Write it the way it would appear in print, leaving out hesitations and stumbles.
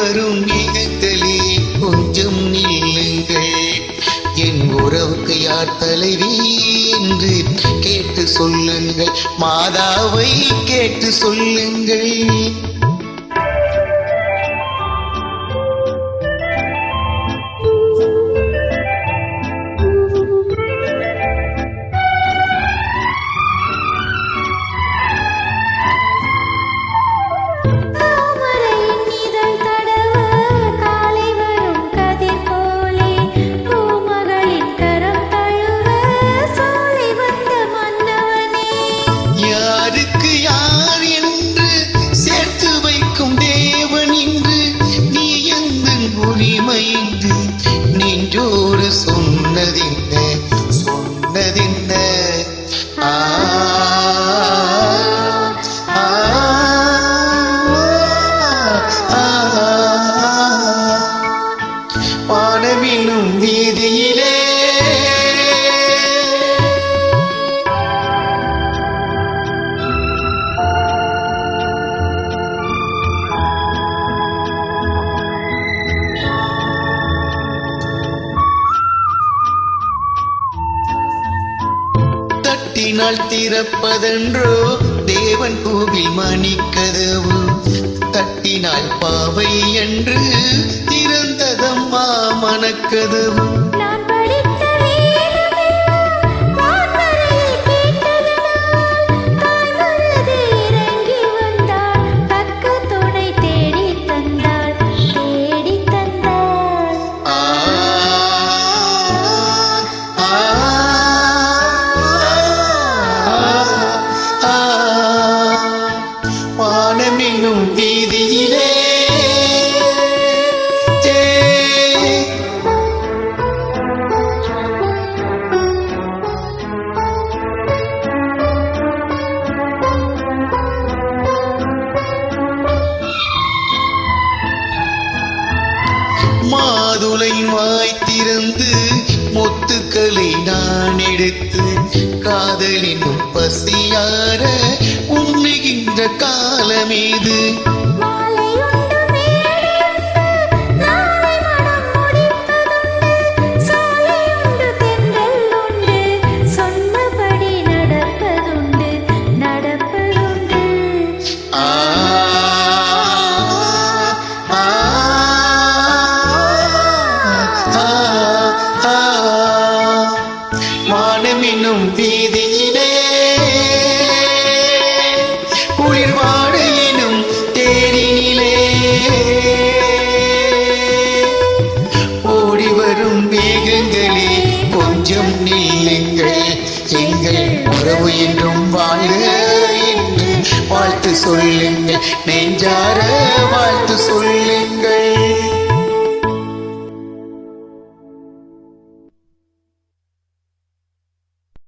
வரும் மேகங்களே கொஞ்சம் நில்லுங்கள். என் உறவுக்கு யார் தலைவி என்று கேட்டு சொல்லுங்கள். மாதாவை கேட்டு சொல்லுங்கள். நின்றோரு சொன்னதின்ன சொன்னதின்ன வானவினும் வீதியிலே தட்டினால் திறப்பதென்றோ தேவன் கோவில் மணிக்கதவு. தட்டினால் பாவை என்று திறந்ததம்மா மனக்கதவு. வானமென்னும் வீதியிலே மாதுளை வாய் திறந்து முத்துக்களை நான் எடுத்து காதலினும் பசியார உண்ணுகின்ற காலமேது. வானமென்னும் வீதியிலே உயிர் வாழையினும் தேரினிலே ஓடி வரும் மேகங்களே கொஞ்சம் நில்லுங்கள். எங்கள் உறவு என்றும் வாழ என்று வாழ்த்து சொல்லுங்கள். நெஞ்சார வாழ்த்து சொல்லுங்கள்.